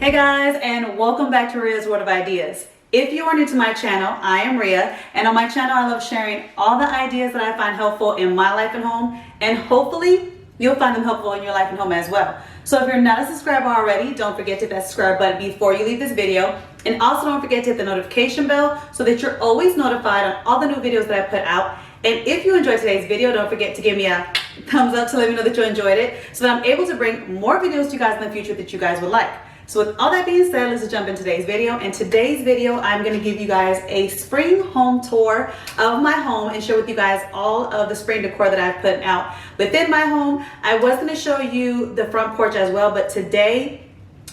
Hey guys, and welcome back to Ria's World of Ideas. If you are new to my channel, I am Ria, and on my channel I love sharing all the ideas that I find helpful in my life and home, and hopefully you'll find them helpful in your life and home as well. So if you're not a subscriber already, don't forget to hit that subscribe button before you leave this video, and also don't forget to hit the notification bell so that you're always notified on all the new videos that I put out. And if you enjoyed today's video, don't forget to give me a thumbs up to let me know that you enjoyed it so that I'm able to bring more videos to you guys in the future that you guys would like. So with all that being said, let's just jump into today's video. In today's video, I'm going to give you guys a spring home tour of my home and share with you guys all of the spring decor that I've put out within my home. I was going to show you the front porch as well, but today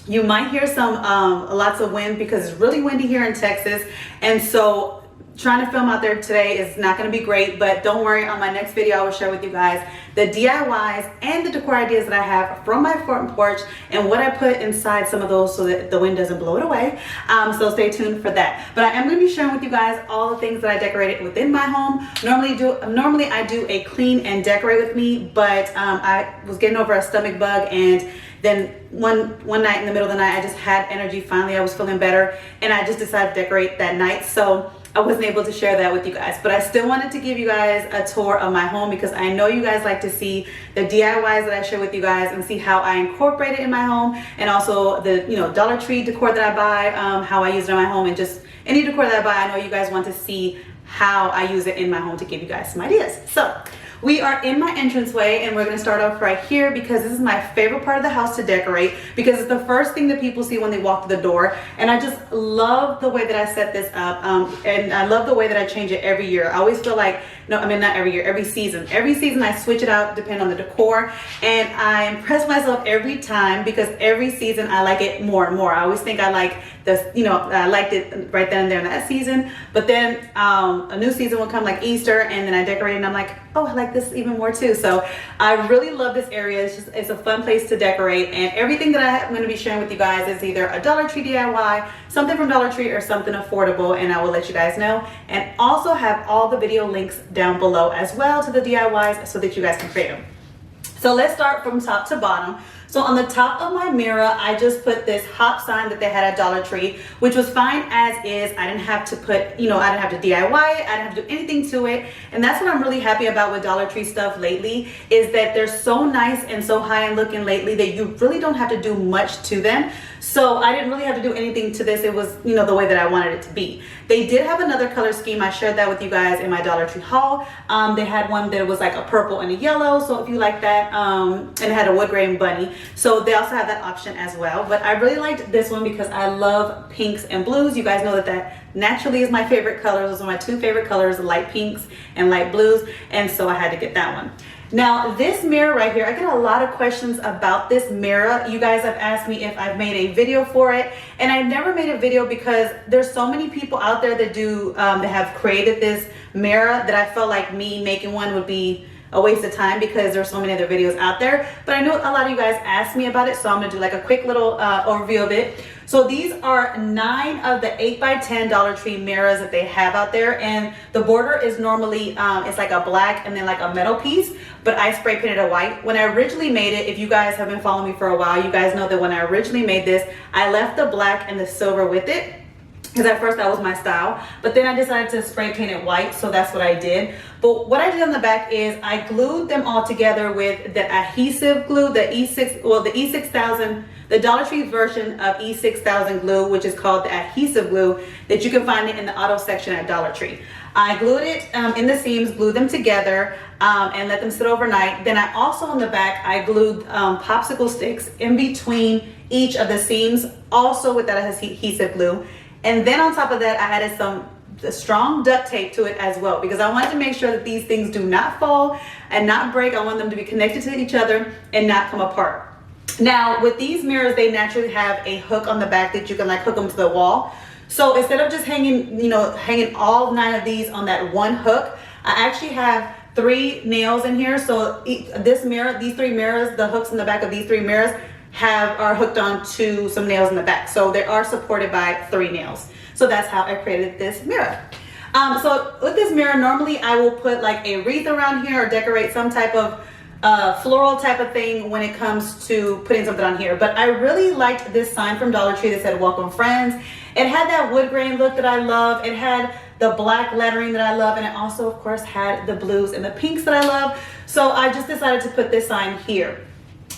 you might hear some lots of wind because it's really windy here in Texas, and so trying to film out there today is not going to be great. But don't worry, on my next video I will share with you guys the DIYs and the decor ideas that I have from my front porch and what I put inside some of those so that the wind doesn't blow it away. So stay tuned for that. But I am going to be sharing with you guys all the things that I decorated within my home. Normally I do a clean and decorate with me, but I was getting over a stomach bug, and then one night in the middle of the night I just had energy. Finally I was feeling better and I just decided to decorate that night, so I wasn't able to share that with you guys. But I still wanted to give you guys a tour of my home because I know you guys like to see the DIYs that I share with you guys and see how I incorporate it in my home, and also the Dollar Tree decor that I buy, how I use it in my home, and just any decor that I buy. I know you guys want to see how I use it in my home to give you guys some ideas. So we are in my entranceway, and we're going to start off right here because this is my favorite part of the house to decorate because it's the first thing that people see when they walk through the door. And I just love the way that I set this up, and I love the way that I change it every year. I always feel like, not every year, every season I switch it out depending on the decor, and I impress myself every time because every season I like it more and more. I always think I like this, I liked it right then and there in that season, but then a new season will come, like Easter, and then I decorate and I'm like, oh, I like this even more too. So I really love this area. It's a fun place to decorate, and everything that I'm going to be sharing with you guys is either a Dollar Tree DIY, something from Dollar Tree, or something affordable, and I will let you guys know, and also have all the video links down below as well to the DIYs so that you guys can create them. So let's start from top to bottom. So on the top of my mirror, I just put this hop sign that they had at Dollar Tree, which was fine as is. I didn't have to put, I didn't have to DIY it. I didn't have to do anything to it. And that's what I'm really happy about with Dollar Tree stuff lately, is that they're so nice and so high-end looking lately that you really don't have to do much to them. So I didn't really have to do anything to this. It was, the way that I wanted it to be. They did have another color scheme. I shared that with you guys in my Dollar Tree haul. They had one that was like a purple and a yellow. So if you like that, and it had a wood grain bunny. So they also have that option as well. But I really liked this one because I love pinks and blues. You guys know that naturally is my favorite colors. Those are my two favorite colors, light pinks and light blues. And so I had to get that one. Now this mirror right here, I get a lot of questions about this mirror. You guys have asked me if I've made a video for it, and I've never made a video because there's so many people out there that that have created this mirror that I felt like me making one would be a waste of time because there's so many other videos out there. But I know a lot of you guys asked me about it, so I'm gonna do like a quick little overview of it. So these are 9 of the 8x10 Dollar Tree mirrors that they have out there, and the border is normally it's like a black and then like a metal piece, but I spray painted it white. When I originally made it, if you guys have been following me for a while, you guys know that when I originally made this, I left the black and the silver with it, because at first that was my style, but then I decided to spray paint it white, so that's what I did. But what I did on the back is I glued them all together with the adhesive glue, the E6000, the Dollar Tree version of E6000 glue, which is called the adhesive glue that you can find it in the auto section at Dollar Tree. I glued it in the seams, glued them together, and let them sit overnight. Then I also on the back, I glued popsicle sticks in between each of the seams, also with that adhesive glue. And then on top of that, I added some strong duct tape to it as well, because I wanted to make sure that these things do not fall and not break. I want them to be connected to each other and not come apart. Now with these mirrors, they naturally have a hook on the back that you can like hook them to the wall. So instead of just hanging, hanging all 9 of these on that one hook, I actually have 3 nails in here. So this mirror, these 3 mirrors, the hooks in the back of these 3 mirrors are hooked on to some nails in the back. So they are supported by 3 nails. So that's how I created this mirror. So with this mirror, normally I will put like a wreath around here or decorate some type of floral type of thing when it comes to putting something on here. But I really liked this sign from Dollar Tree that said welcome friends. It had that wood grain look that I love. It had the black lettering that I love, and it also of course had the blues and the pinks that I love. So I just decided to put this sign here.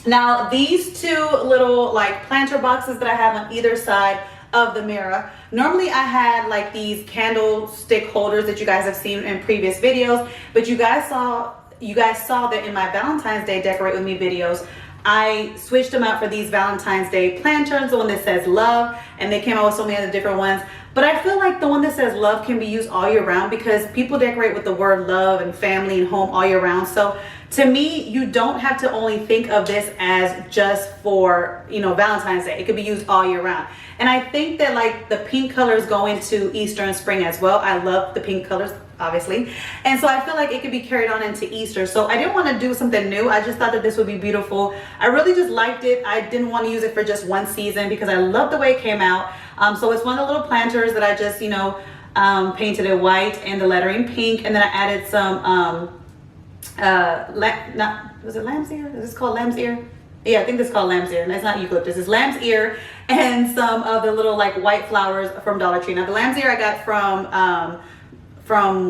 Now these two little like planter boxes that I have on either side of the mirror, normally I had like these candlestick holders that you guys have seen in previous videos, but you guys saw that in my Valentine's Day Decorate With Me videos, I switched them out for these Valentine's Day planters, the one that says love, and they came out with so many other different ones. But I feel like the one that says love can be used all year round because people decorate with the word love and family and home all year round. So to me, you don't have to only think of this as just for, you know, Valentine's Day. It could be used all year round. And I think that like the pink colors go into Easter and spring as well. I love the pink colors, obviously. And so I feel like it could be carried on into Easter. So I didn't want to do something new. I just thought that this would be beautiful. I really just liked it. I didn't want to use it for just one season because I love the way it came out. So it's one of the little planters that I just, you know, painted it white and the lettering pink. And then I added some, was it lamb's ear? Is this called lamb's ear? Yeah, I think this is called lamb's ear, and it's not eucalyptus, it's lamb's ear, and some of the little like white flowers from Dollar Tree. Now the lamb's ear I got from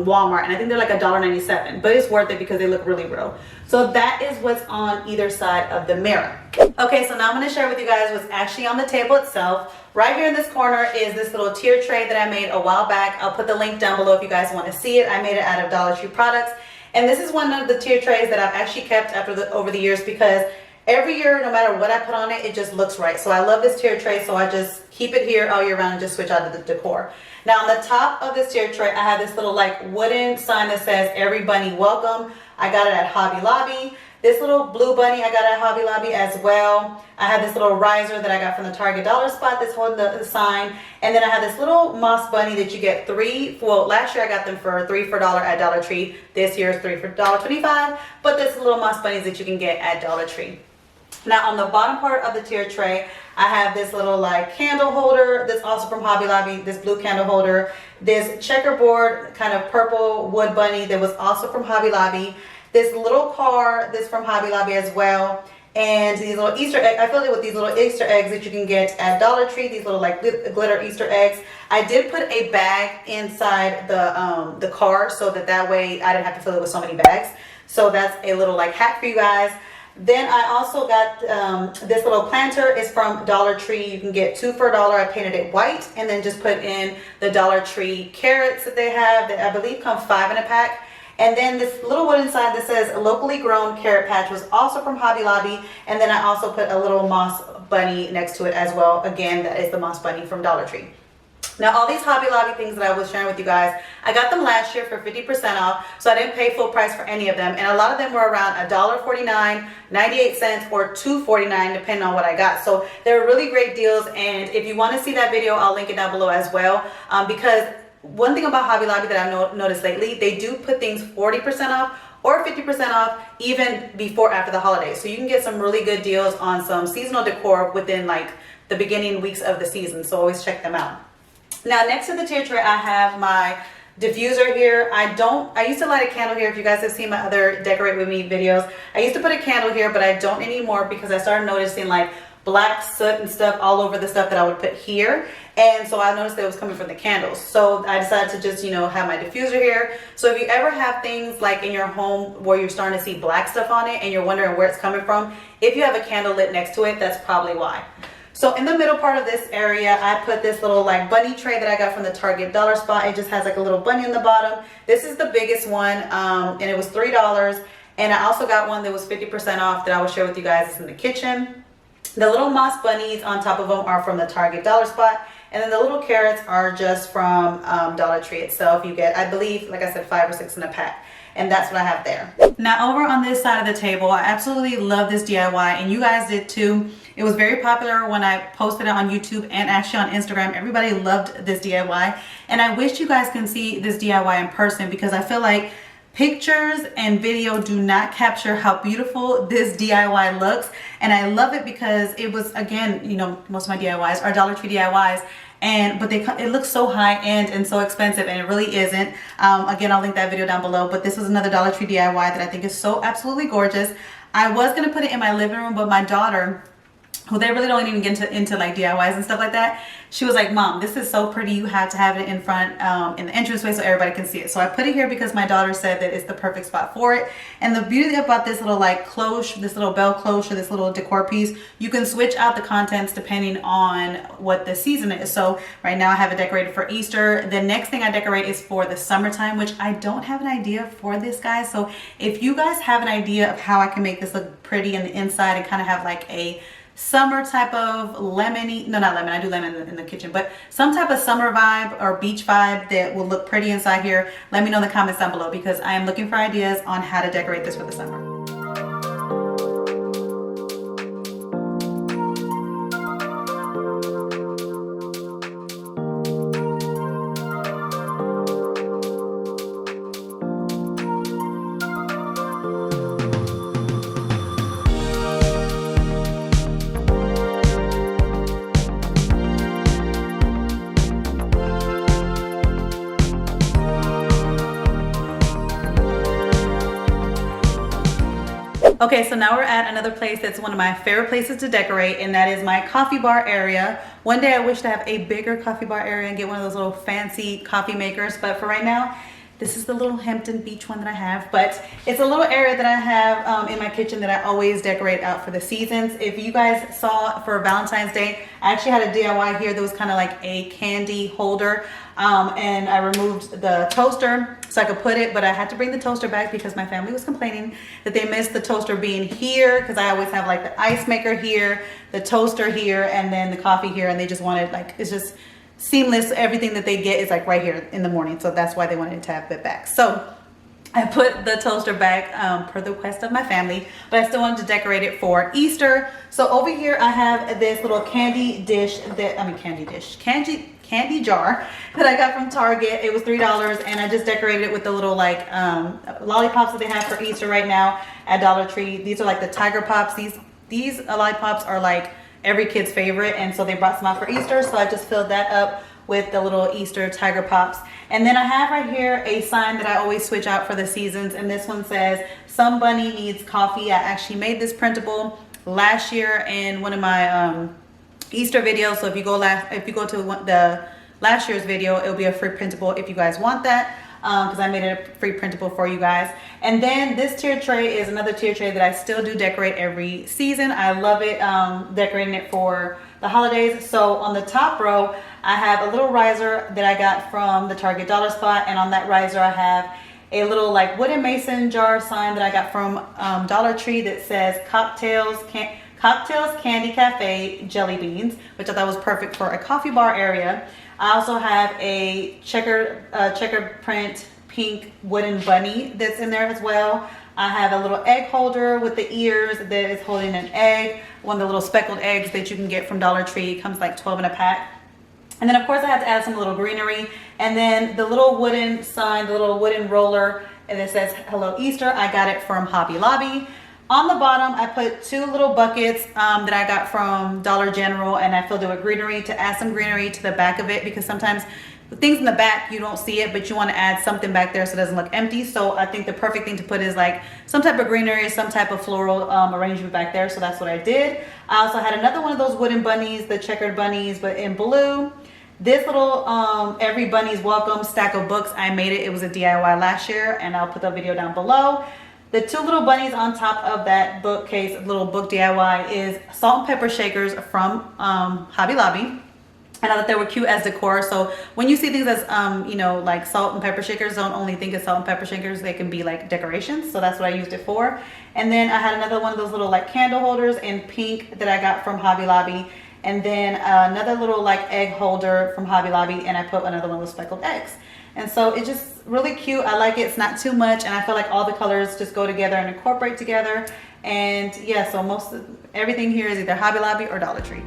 Walmart, and I think they're like $1.97, but it's worth it because they look really real. So that is what's on either side of the mirror. Okay, so now I'm going to share with you guys what's actually on the table itself. Right here in this corner is this little tier tray that I made a while back. I'll put the link down below if you guys want to see it. I made it out of Dollar Tree products, and this is one of the tier trays that I've actually kept over the years because every year, no matter what I put on it, it just looks right. So I love this tier tray, so I just keep it here all year round and just switch out of the decor. Now on the top of this tier tray, I have this little like wooden sign that says "Every Bunny Welcome." I got it at Hobby Lobby. This little blue bunny I got at Hobby Lobby as well. I have this little riser that I got from the Target dollar spot that's holding the sign. And then I have this little moss bunny that you get last year I got them for $3 for $1 at Dollar Tree. This year is $3 for $1.25. But this little moss bunnies that you can get at Dollar Tree. Now on the bottom part of the tier tray, I have this little like candle holder that's also from Hobby Lobby, this blue candle holder, this checkerboard kind of purple wood bunny that was also from Hobby Lobby, this little car that's from Hobby Lobby as well, and these little Easter eggs. I filled it with these little Easter eggs that you can get at Dollar Tree, these little like glitter Easter eggs. I did put a bag inside the car so that way I didn't have to fill it with so many bags. So that's a little like hack for you guys. Then I also got this little planter. It's from Dollar Tree. You can get 2 for $1. I painted it white and then just put in the Dollar Tree carrots that they have that I believe come 5 in a pack. And then this little wooden sign that says locally grown carrot patch was also from Hobby Lobby. And then I also put a little moss bunny next to it as well. Again, that is the moss bunny from Dollar Tree. Now all these Hobby Lobby things that I was sharing with you guys, I got them last year for 50% off, so I didn't pay full price for any of them, and a lot of them were around $1.49, 98 cents, or $2.49 depending on what I got. So they're really great deals, and if you want to see that video, I'll link it down below as well, because one thing about Hobby Lobby that I've noticed lately, they do put things 40% off or 50% off even before after the holidays. So you can get some really good deals on some seasonal decor within like the beginning weeks of the season, so always check them out. Now next to the tier tray, I have my diffuser here. I used to light a candle here. If you guys have seen my other Decorate With Me videos, I used to put a candle here, but I don't anymore because I started noticing like black soot and stuff all over the stuff that I would put here. And so I noticed that it was coming from the candles. So I decided to just, you know, have my diffuser here. So if you ever have things like in your home where you're starting to see black stuff on it and you're wondering where it's coming from, if you have a candle lit next to it, that's probably why. So in the middle part of this area, I put this little like bunny tray that I got from the Target dollar spot. It just has like a little bunny in the bottom. This is the biggest one, and it was $3. And I also got one that was 50% off that I will share with you guys. It's in the kitchen. The little moss bunnies on top of them are from the Target dollar spot. And then the little carrots are just from Dollar Tree itself. You get, I believe, like I said, 5 or 6 in a pack. And that's what I have there. Now over on this side of the table, I absolutely love this DIY, and you guys did too. It was very popular when I posted it on YouTube and actually on Instagram. Everybody loved this DIY, and I wish you guys can see this DIY in person because I feel like pictures and video do not capture how beautiful this DIY looks. And I love it because it was, again, you know, most of my DIYs are Dollar Tree DIYs. But it looks so high end and so expensive, and it really isn't. Again, I'll link that video down below, but this was another Dollar Tree DIY that I think is so absolutely gorgeous. I was going to put it in my living room, but my daughter, who they really don't even get into like DIYs and stuff like that, she was like, Mom, this is so pretty, you have to have it in front in the entranceway so everybody can see it. So I put it here because my daughter said that it's the perfect spot for it. And the beauty about this little like cloche, this little bell cloche, or this little decor piece, you can switch out the contents depending on what the season is. So right now I have it decorated for Easter. The next thing I decorate is for the summertime, which I don't have an idea for this, guys. So if you guys have an idea of how I can make this look pretty in the inside and kind of have like a summer type of lemony, no, not lemon, I do lemon in the kitchen, but some type of summer vibe or beach vibe that will look pretty inside here, let me know in the comments down below, because I am looking for ideas on how to decorate this for the summer. Okay, so now we're at another place that's one of my favorite places to decorate, and that is my coffee bar area. One day I wish to have a bigger coffee bar area and get one of those little fancy coffee makers, but for right now, this is the little Hampton Beach one that I have, but it's a little area that I have in my kitchen that I always decorate out for the seasons. If you guys saw for Valentine's Day, I actually had a DIY here that was kind of like a candy holder, and I removed the toaster so I could put it, but I had to bring the toaster back because my family was complaining that they missed the toaster being here, because I always have like the ice maker here, the toaster here, and then the coffee here, and they just wanted, like, it's just seamless. Everything that they get is like right here in the morning, so that's why they wanted to have it back. So I put the toaster back per the request of my family, but I still wanted to decorate it for Easter. So over here I have this little candy jar that I got from Target. It was $3, and I just decorated it with the little like lollipops that they have for Easter right now at Dollar Tree. These are like the Tiger Pops. These lollipops are like every kid's favorite, and so they brought some out for Easter, so I just filled that up with the little Easter Tiger Pops. And then I have right here a sign that I always switch out for the seasons, and this one says, "Some bunny needs coffee." I actually made this printable last year in one of my Easter videos, so if you go to the last year's video, it'll be a free printable if you guys want that, because I made it a free printable for you guys. And then this tier tray is another tier tray that I still do decorate every season. I love it, decorating it for the holidays. So on the top row, I have a little riser that I got from the Target dollar spot, and on that riser I have a little like wooden mason jar sign that I got from Dollar Tree that says Cocktails Candy Cafe Jelly Beans, which I thought was perfect for a coffee bar area. I also have a checkered print pink wooden bunny that's in there as well. I have a little egg holder with the ears that is holding an egg, one of the little speckled eggs that you can get from Dollar Tree. It comes like 12 in a pack. And then of course I had to add some little greenery. And then the little wooden sign, the little wooden roller, and it says Hello Easter. I got it from Hobby Lobby. On the bottom, I put two little buckets that I got from Dollar General, and I filled it with greenery to add some greenery to the back of it, because sometimes the things in the back, you don't see it, but you want to add something back there so it doesn't look empty. So I think the perfect thing to put is like some type of greenery, some type of floral arrangement back there. So that's what I did. I also had another one of those wooden bunnies, the checkered bunnies, but in blue. This little Every Bunny's Welcome stack of books, I made it. It was a DIY last year, and I'll put the video down below. The two little bunnies on top of that bookcase, little book DIY, is salt and pepper shakers from Hobby Lobby. And I thought they were cute as decor. So when you see things as, you know, like salt and pepper shakers, don't only think of salt and pepper shakers. They can be like decorations. So that's what I used it for. And then I had another one of those little like candle holders in pink that I got from Hobby Lobby. And then another little like egg holder from Hobby Lobby. And I put another one of those speckled eggs. And so it's just really cute. I like it. It's not too much. And I feel like all the colors just go together and incorporate together. And yeah, so everything here is either Hobby Lobby or Dollar Tree.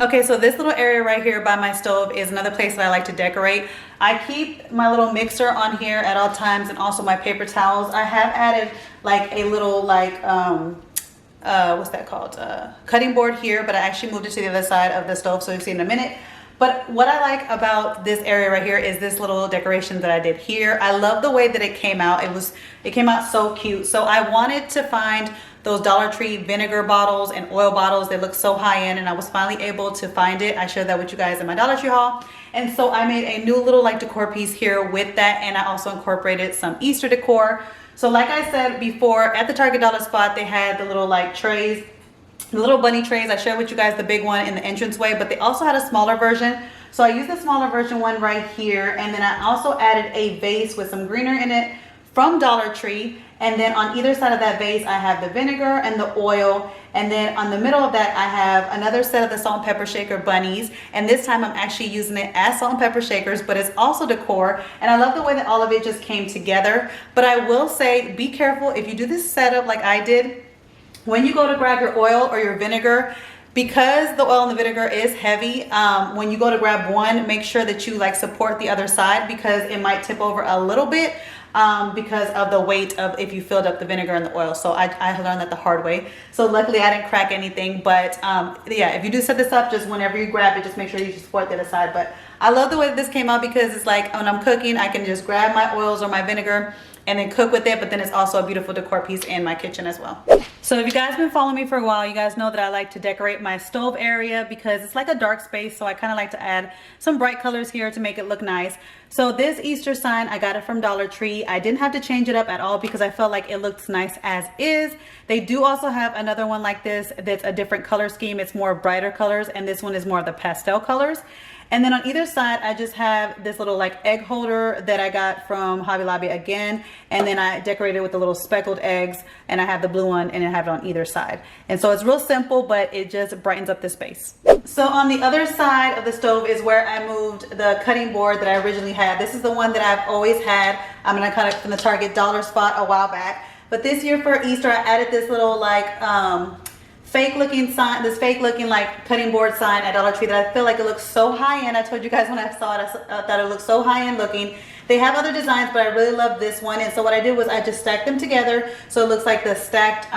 Okay, so this little area right here by my stove is another place that I like to decorate. I keep my little mixer on here at all times, and also my paper towels. I have added like a little like what's that called, cutting board here, but I actually moved it to the other side of the stove, so you'll see in a minute. But what I like about this area right here is this little decoration that I did here. I love the way that it came out. It came out so cute. So I wanted to find those Dollar Tree vinegar bottles and oil bottles. They look so high end, and I was finally able to find it. I shared that with you guys in my Dollar Tree haul. And so I made a new little like decor piece here with that, and I also incorporated some Easter decor. So like I said before, at the Target dollar spot, they had the little like trays, the little bunny trays. I shared with you guys the big one in the entranceway, but they also had a smaller version. So I used the smaller version one right here, and then I also added a vase with some greenery in it from Dollar Tree. And then on either side of that vase, I have the vinegar and the oil. And then on the middle of that, I have another set of the salt and pepper shaker bunnies. And this time I'm actually using it as salt and pepper shakers, but it's also decor. And I love the way that all of it just came together. But I will say, be careful if you do this setup like I did. When you go to grab your oil or your vinegar, because the oil and the vinegar is heavy, when you go to grab one, make sure that you like support the other side, because it might tip over a little bit. Because of the weight of if you filled up the vinegar and the oil. So I learned that the hard way. So luckily I didn't crack anything, but yeah, if you do set this up, just whenever you grab it, just make sure you support the other side. But I love the way that this came out, because it's like when I'm cooking, I can just grab my oils or my vinegar and then cook with it, but then it's also a beautiful decor piece in my kitchen as well. So if you guys have been following me for a while, you guys know that I like to decorate my stove area because it's like a dark space, so I kind of like to add some bright colors here to make it look nice. So this Easter sign, I got it from Dollar Tree. I didn't have to change it up at all because I felt like it looks nice as is. They do also have another one like this that's a different color scheme. It's more brighter colors, and this one is more of the pastel colors. And then on either side, I just have this little like egg holder that I got from Hobby Lobby again. And then I decorated with the little speckled eggs, and I have the blue one, and I have it on either side. And so it's real simple, but it just brightens up the space. So on the other side of the stove is where I moved the cutting board that I originally had. This is the one that I've always had. I'm gonna cut it from the Target dollar spot a while back. But this year for Easter, I added this little like, fake looking sign, this fake looking like cutting board sign at Dollar Tree that I feel like it looks so high end. I told you guys when I saw it, I thought it looked so high end looking. They have other designs, but I really love this one. And so what I did was I just stacked them together, so it looks like the stacked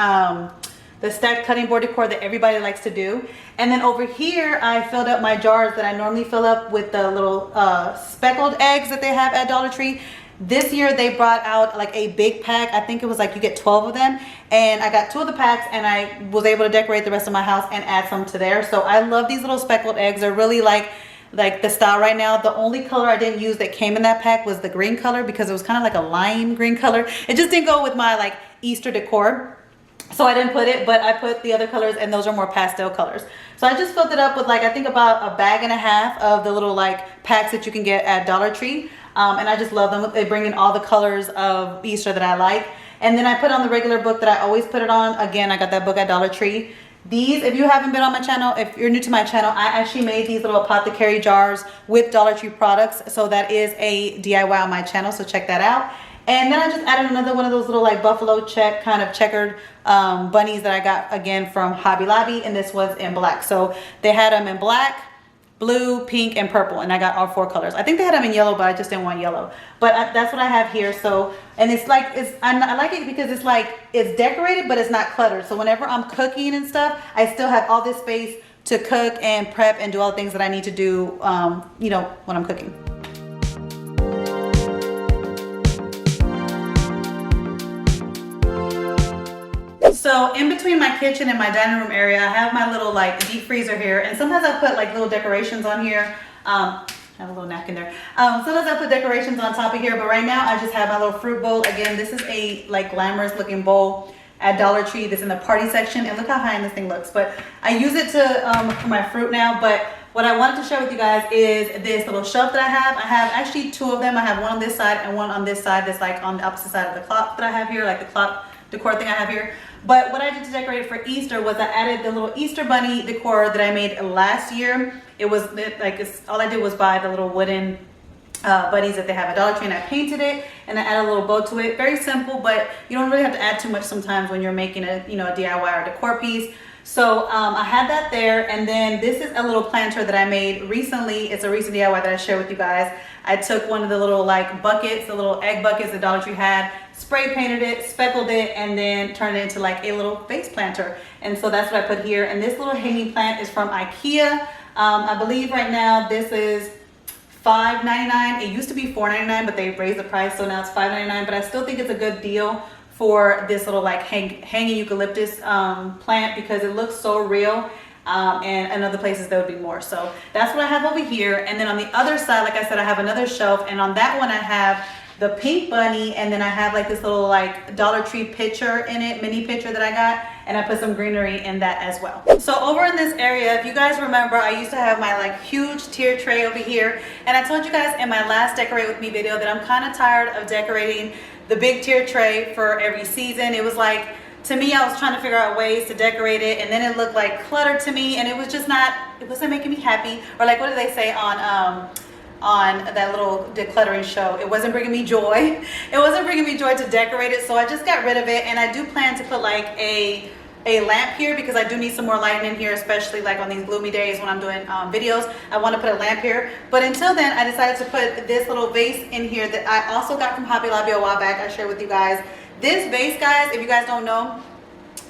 cutting board decor that everybody likes to do. And then over here, I filled up my jars that I normally fill up with the little speckled eggs that they have at Dollar Tree. This year they brought out like a big pack. I think it was like you get 12 of them, and I got 2 of the packs, and I was able to decorate the rest of my house and add some to there. So I love these little speckled eggs. They're really like the style right now. The only color I didn't use that came in that pack was the green color, because it was kind of like a lime green color. It just didn't go with my like Easter decor, so I didn't put it, but I put the other colors, and those are more pastel colors. So I just filled it up with like, I think about a bag and a half of the little like packs that you can get at Dollar Tree. And I just love them. They bring in all the colors of Easter that I like. And then I put on the regular book that I always put it on. Again, I got that book at Dollar Tree. These, if you haven't been on my channel, if you're new to my channel, I actually made these little apothecary jars with Dollar Tree products. So that is a DIY on my channel, so check that out. And then I just added another one of those little like buffalo check kind of checkered bunnies that I got again from Hobby Lobby, and this was in black. So they had them in black, blue, pink, and purple, and I got all 4 colors. I think they had them in yellow, but I just didn't want yellow. But that's what I have here. So, and it's like, I like it because it's like, it's decorated, but it's not cluttered. So whenever I'm cooking and stuff, I still have all this space to cook and prep and do all the things that I need to do, you know, when I'm cooking. So in between my kitchen and my dining room area, I have my little like deep freezer here, and sometimes I put like little decorations on here. I have a little napkin there. Sometimes I put decorations on top of here, but right now I just have my little fruit bowl. Again, this is a like glamorous looking bowl at Dollar Tree that's in the party section, and look how high this thing looks. But I use it to for my fruit now. But what I wanted to share with you guys is this little shelf that I have. I have actually 2 of them. I have one on this side and one on this side that's like on the opposite side of the clock that I have here, like the clock decor thing I have here. But what I did to decorate it for Easter was I added the little Easter bunny decor that I made last year. It was like, all I did was buy the little wooden bunnies that they have at Dollar Tree, and I painted it and I added a little bow to it. Very simple, but you don't really have to add too much sometimes when you're making a, you know, a DIY or decor piece. So I had that there, and then this is a little planter that I made recently. It's a recent DIY that I shared with you guys. I took one of the little like buckets, the little egg buckets the Dollar Tree had, spray painted it, speckled it, and then turned it into like a little vase planter. And so that's what I put here. And this little hanging plant is from IKEA. I believe right now this is $5.99. It used to be $4.99, but they raised the price, so now it's $5.99. But I still think it's a good deal for this little like hanging eucalyptus plant, because it looks so real. And in other places there would be more. So that's what I have over here. And then on the other side, like I said, I have another shelf, and on that one I have the pink bunny, and then I have like this little like Dollar Tree picture in it, mini picture that I got, and I put some greenery in that as well. So over in this area, if you guys remember, I used to have my like huge tier tray over here, and I told you guys in my last Decorate With Me video that I'm kind of tired of decorating the big tier tray for every season. It was like, to me, I was trying to figure out ways to decorate it, and then it looked like cluttered to me, and it was just not, it wasn't making me happy. Or like, what do they say on that little decluttering show? It wasn't bringing me joy. It wasn't bringing me joy to decorate it, so I just got rid of it. And I do plan to put like a lamp here, because I do need some more lighting in here, especially like on these gloomy days when I'm doing videos. I want to put a lamp here. But until then, I decided to put this little vase in here that I also got from Hobby Lobby a while back. I shared with you guys. This vase, guys, if you guys don't know,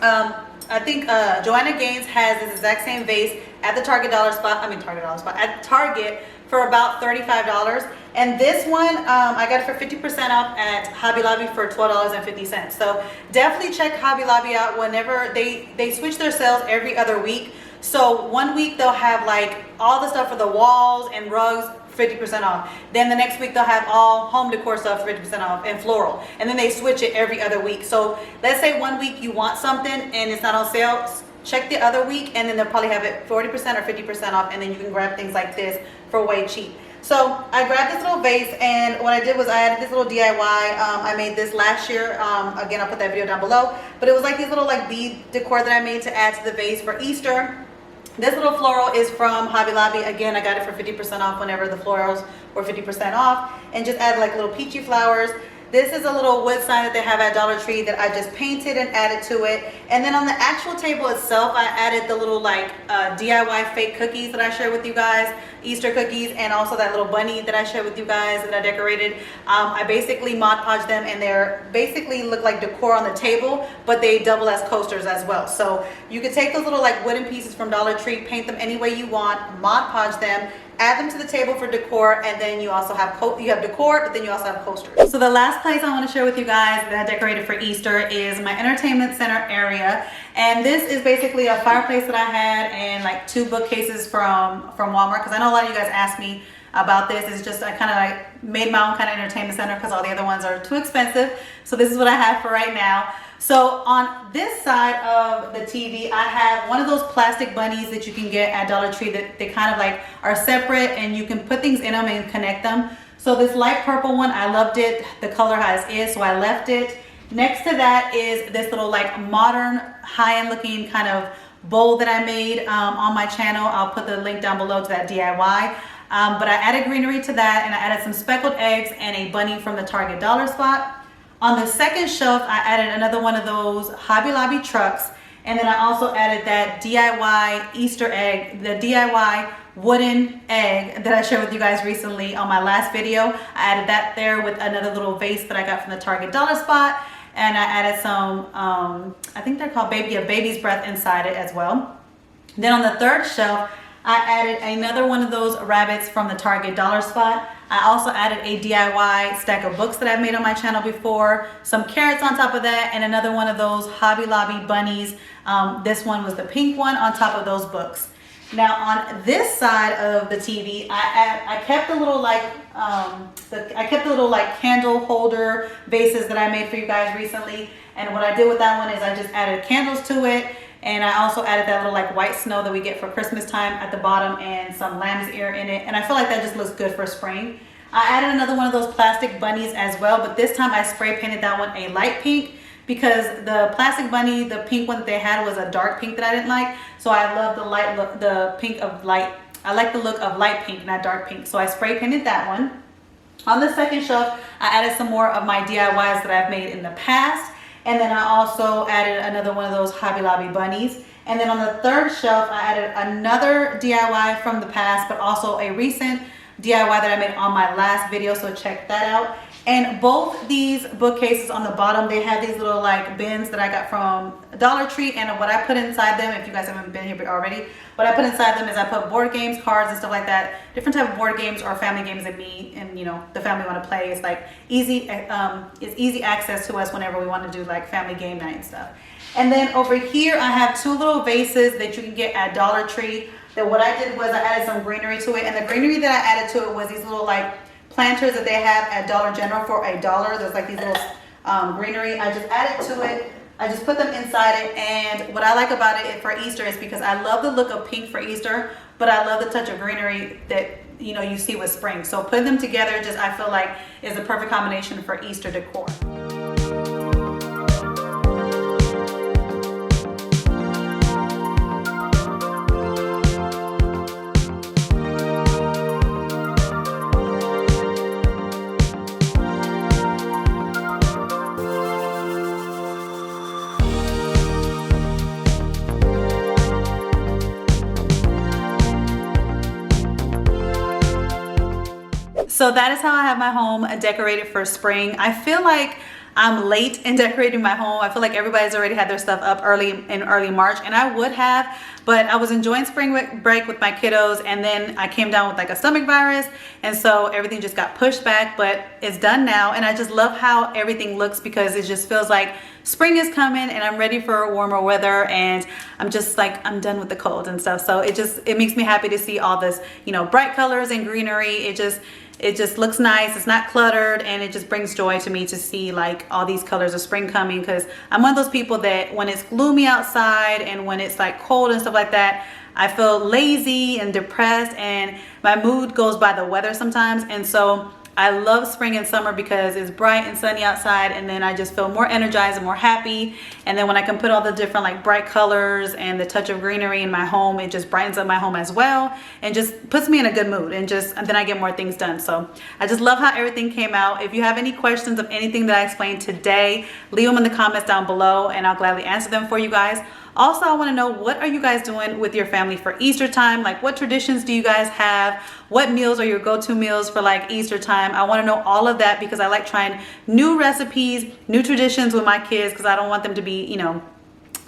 I think Joanna Gaines has this exact same vase at the Target at Target for about $35. And this one, I got it for 50% off at Hobby Lobby for $12.50. So definitely check Hobby Lobby out. Whenever they switch their sales every other week. So one week they'll have like all the stuff for the walls and rugs 50% off. Then the next week they'll have all home decor stuff 50% off and floral. And then they switch it every other week. So let's say one week you want something and it's not on sale, check the other week, and then they'll probably have it 40% or 50% off, and then you can grab things like this for way cheap. So I grabbed this little vase, and what I did was I added this little DIY. I made this last year. Again, I'll put that video down below. But it was like these little like bead decor that I made to add to the vase for Easter. This little floral is from Hobby Lobby. Again, I got it for 50% off whenever the florals were 50% off, and just added like little peachy flowers. This is a little wood sign that they have at Dollar Tree that I just painted and added to it. And then on the actual table itself, I added the little like DIY fake cookies that I shared with you guys, Easter cookies, and also that little bunny that I shared with you guys that I decorated. I basically Mod Podged them, and they're basically look like decor on the table, but they double as coasters as well. So you could take those little like wooden pieces from Dollar Tree, paint them any way you want, Mod Podge them, add them to the table for decor, and then you also have decor, but then you also have coasters. So the last place I want to share with you guys that I decorated for Easter is my entertainment center area. And this is basically a fireplace that I had and like 2 bookcases from Walmart, because I know a lot of you guys asked me about this. It's just I kind of like made my own kind of entertainment center because all the other ones are too expensive. So this is what I have for right now. So on this side of the TV, I have one of those plastic bunnies that you can get at Dollar Tree that they kind of like are separate, and you can put things in them and connect them. So this light purple one, I loved it, the color as is, so I left it. Next to that is this little like modern high-end looking kind of bowl that I made on my channel. I'll put the link down below to that DIY. But I added greenery to that, and I added some speckled eggs and a bunny from the Target dollar spot. On the second shelf, I added another one of those Hobby Lobby trucks, and then I also added that DIY Easter egg, the DIY wooden egg that I shared with you guys recently on my last video. I added that there with another little vase that I got from the Target dollar spot, and I added some, I think they're called baby's breath inside it as well. Then on the third shelf, I added another one of those rabbits from the Target dollar spot. I also added a DIY stack of books that I've made on my channel before, some carrots on top of that, and another one of those Hobby Lobby bunnies. This one was the pink one on top of those books. Now on this side of the TV, I kept the little like candle holder vases that I made for you guys recently. And what I did with that one is I just added candles to it. And I also added that little like white snow that we get for Christmas time at the bottom, and some lamb's ear in it. And I feel like that just looks good for spring. I added another one of those plastic bunnies as well, but this time I spray painted that one a light pink, because the plastic bunny, the pink one that they had, was a dark pink that I didn't like. So I love the light look, the pink of light. I like the look of light pink, not dark pink. So I spray painted that one. On the second shelf, I added some more of my DIYs that I've made in the past. And then I also added another one of those Hobby Lobby bunnies. And then on the third shelf, I added another DIY from the past, but also a recent DIY that I made on my last video, so check that out. And both these bookcases on the bottom, they have these little like bins that I got from Dollar Tree, and what I put inside them, if you guys haven't been here already, what I put inside them is I put board games, cards, and stuff like that. Different type of board games or family games that me and the family want to play. It's like easy, it's easy access to us whenever we want to do like family game night and stuff. And then over here, I have two little vases that you can get at Dollar Tree. That what I did was I added some greenery to it, and the greenery that I added to it was these little like planters that they have at Dollar General for $1. There's like these little greenery. I just added to it. I just put them inside it, and what I like about it for Easter is because I love the look of pink for Easter, but I love the touch of greenery that you see with spring. So putting them together I feel like is a perfect combination for Easter decor. So that is how I have my home decorated for spring. I feel like I'm late in decorating my home. I feel like everybody's already had their stuff up in early March, and I would have, but I was enjoying spring break with my kiddos, and then I came down with like a stomach virus, and so everything just got pushed back, but it's done now. And I just love how everything looks because it just feels like spring is coming and I'm ready for warmer weather, and I'm just like, I'm done with the cold and stuff. So it makes me happy to see all this, bright colors and greenery. It just looks nice. It's not cluttered, and it just brings joy to me to see like all these colors of spring coming, because I'm one of those people that when it's gloomy outside and when it's like cold and stuff like that, I feel lazy and depressed, and my mood goes by the weather sometimes. And so I love spring and summer because it's bright and sunny outside, and then I just feel more energized and more happy. And then when I can put all the different like bright colors and the touch of greenery in my home, it just brightens up my home as well and just puts me in a good mood, and then I get more things done. So I just love how everything came out. If you have any questions of anything that I explained today, leave them in the comments down below and I'll gladly answer them for you guys. Also, I want to know, what are you guys doing with your family for Easter time? Like, what traditions do you guys have? What meals are your go-to meals for like Easter time? I want to know all of that because I like trying new recipes, new traditions with my kids, because I don't want them to be,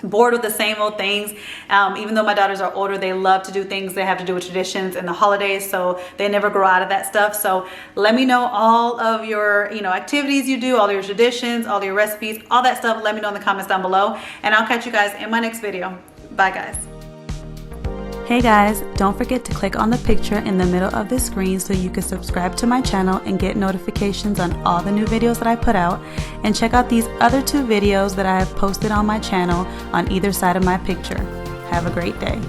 bored with the same old things. Even though my daughters are older, they love to do things that have to do with traditions and the holidays, so they never grow out of that stuff. So let me know all of your activities you do, all your traditions, all your recipes, all that stuff. Let me know in the comments down below, and I'll catch you guys in my next video. Bye guys. Hey guys, don't forget to click on the picture in the middle of the screen so you can subscribe to my channel and get notifications on all the new videos that I put out, and check out these other 2 videos that I have posted on my channel on either side of my picture. Have a great day.